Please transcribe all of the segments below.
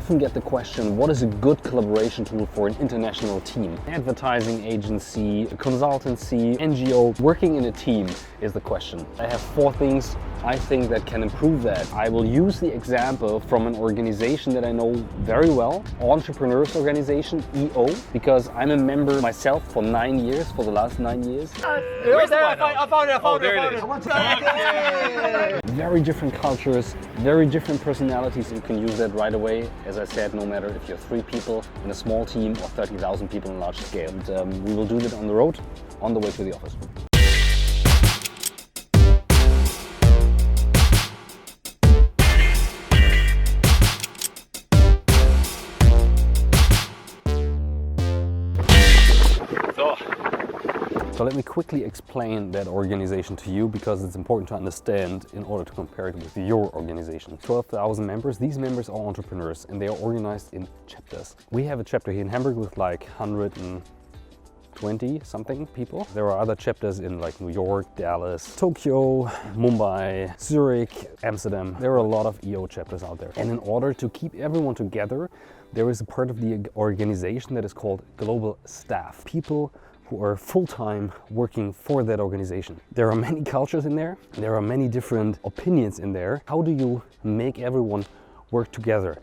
often get the question, what is a good collaboration tool for an international team? Advertising agency, a consultancy, NGO, working in a team is the question. I have 4 things I think that can improve that. I will use the example from an organization that I know very well, Entrepreneurs Organization, EO, because I'm a member myself for 9 years, for the last 9 years. Where's the one? I found it. Very different cultures, very different personalities. You can use that right away. As I said, no matter if you're 3 people in a small team or 30,000 people on a large scale. And, we will do that on the road, on the way to the office. So let me quickly explain that organization to you, because it's important to understand in order to compare it with your organization. 12,000 members. These members are entrepreneurs and they are organized in chapters. We have a chapter here in Hamburg with like 120 something people. There are other chapters in like New York, Dallas, Tokyo, Mumbai, Zurich, Amsterdam. There are a lot of EO chapters out there. And in order to keep everyone together, there is a part of the organization that is called global staff. People who are full-time working for that organization. There are many cultures in there. There are many different opinions in there. How do you make everyone work together?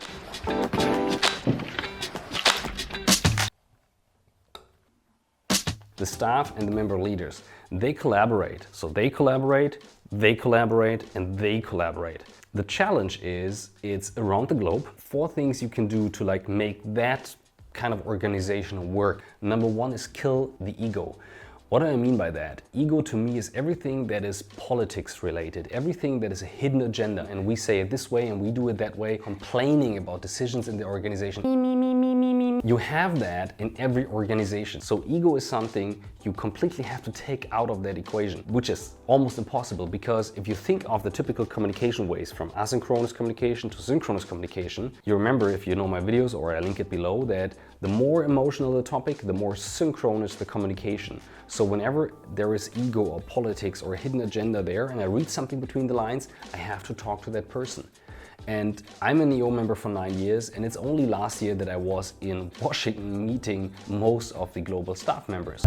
The staff and the member leaders, they collaborate. So they collaborate, they collaborate, and they collaborate. The challenge is it's around the globe. 4 things you can do to like make that kind of organization work. Number 1 is kill the ego. What do I mean by that? Ego to me is everything that is politics related, everything that is a hidden agenda, and we say it this way and we do it that way, complaining about decisions in the organization. You have that in every organization. So ego is something you completely have to take out of that equation, which is almost impossible, because if you think of the typical communication ways from asynchronous communication to synchronous communication, you remember, if you know my videos or I link it below, that the more emotional the topic, the more synchronous the communication. So whenever there is ego or politics or a hidden agenda there and I read something between the lines, I have to talk to that person. And I'm an EO member for 9 years, and it's only last year that I was in Washington meeting most of the global staff members.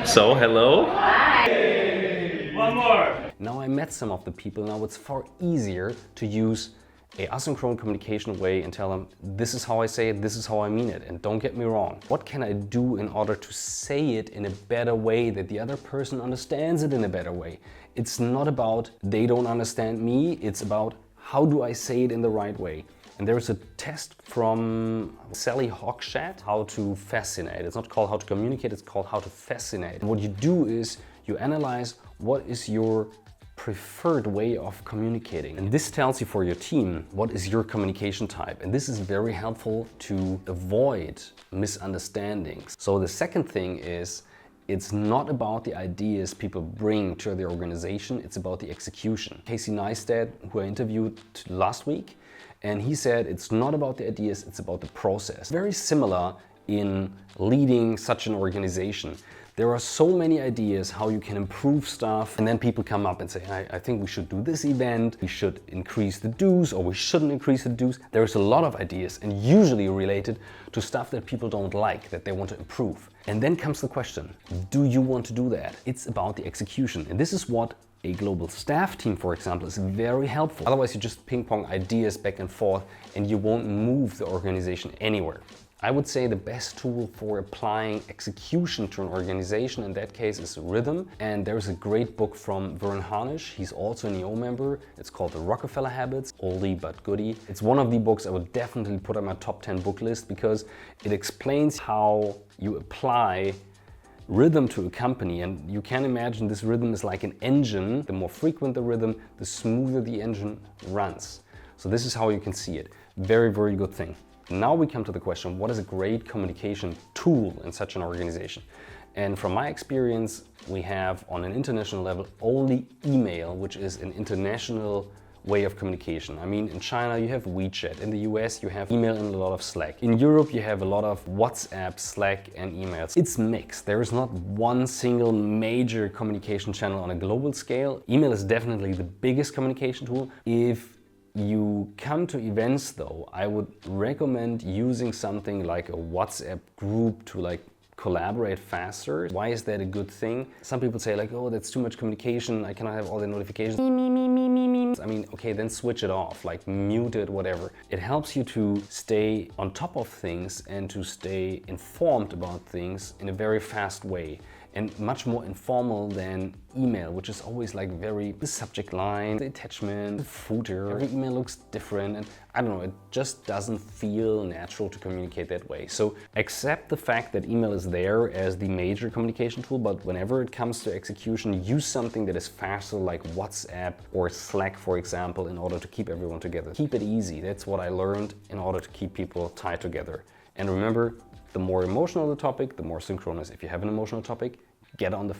So, hello. Hi. One more. Now I met some of the people. Now it's far easier to use a asynchronous communication way and tell them, this is how I say it, this is how I mean it, and don't get me wrong. What can I do in order to say it in a better way that the other person understands it in a better way? It's not about they don't understand me, it's about how do I say it in the right way. And there's a test from Sally Hogshead, how to fascinate. It's not called how to communicate, it's called how to fascinate. And what you do is you analyze what is your preferred way of communicating. And this tells you for your team what is your communication type. And this is very helpful to avoid misunderstandings. So the second thing is, it's not about the ideas people bring to the organization, it's about the execution. Casey Neistat, who I interviewed last week, and he said it's not about the ideas, it's about the process. Very similar in leading such an organization. There are so many ideas how you can improve stuff, and then people come up and say, I think we should do this event, we should increase the dues, or we shouldn't increase the dues. There's a lot of ideas, and usually related to stuff that people don't like, that they want to improve. And then comes the question, do you want to do that? It's about the execution. And this is what a global staff team, for example, is very helpful. Otherwise, you just ping pong ideas back and forth, and you won't move the organization anywhere. I would say the best tool for applying execution to an organization in that case is rhythm. And there's a great book from Vern Harnish. He's also an EO member. It's called The Rockefeller Habits, oldie but goodie. It's one of the books I would definitely put on my top 10 book list, because it explains how you apply rhythm to a company. And you can imagine this rhythm is like an engine. The more frequent the rhythm, the smoother the engine runs. So this is how you can see it. Very, very good thing. Now we come to the question, what is a great communication tool in such an organization? And from my experience, we have on an international level only email, which is an international way of communication. I mean, in China you have WeChat, in the US you have email and a lot of Slack. In Europe you have a lot of WhatsApp, Slack and emails. It's mixed. There is not one single major communication channel on a global scale. Email is definitely the biggest communication tool. If you come to events though, I would recommend using something like a WhatsApp group to like collaborate faster. Why is that a good thing? Some people say like, oh, that's too much communication, I cannot have all the notifications. I mean, okay, then switch it off, like mute it, whatever. It helps you to stay on top of things and to stay informed about things in a very fast way, and much more informal than email, which is always like very, the subject line, the attachment, the footer. Every email looks different, and I don't know, it just doesn't feel natural to communicate that way. So accept the fact that email is there as the major communication tool, but whenever it comes to execution, use something that is faster, like WhatsApp or Slack, for example, in order to keep everyone together. Keep it easy. That's what I learned in order to keep people tied together. And remember, the more emotional the topic, the more synchronous. If you have an emotional topic, get on the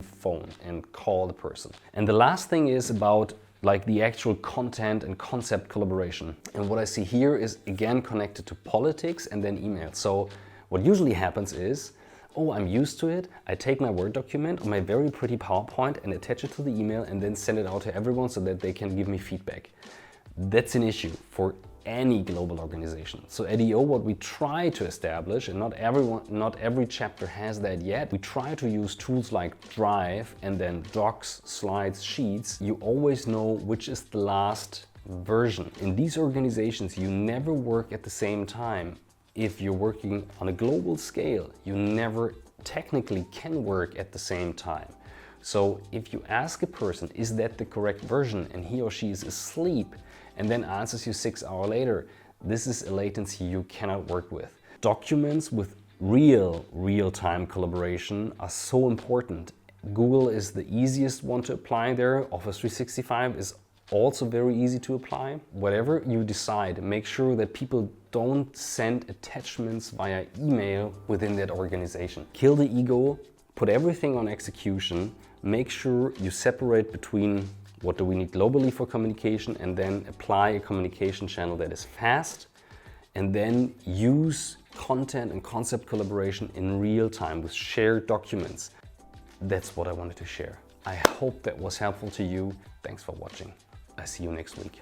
phone and call the person. And the last thing is about like the actual content and concept collaboration. And what I see here is again connected to politics and then email. So what usually happens is, oh, I'm used to it. I take my Word document or my very pretty PowerPoint and attach it to the email and then send it out to everyone so that they can give me feedback. That's an issue for any global organization. So at EO, what we try to establish, and not every chapter has that yet, we try to use tools like Drive and then Docs, Slides, Sheets. You always know which is the last version. In these organizations, you never work at the same time. If you're working on a global scale, you never technically can work at the same time. So if you ask a person, is that the correct version, and he or she is asleep, and then answers you 6 hours later, this is a latency you cannot work with. Documents with real-time collaboration are so important. Google is the easiest one to apply there. Office 365 is also very easy to apply. Whatever you decide, make sure that people don't send attachments via email within that organization. Kill the ego, put everything on execution, make sure you separate between what do we need globally for communication, and then apply a communication channel that is fast, and then use content and concept collaboration in real time with shared documents. That's what I wanted to share. I hope that was helpful to you. Thanks for watching. I see you next week.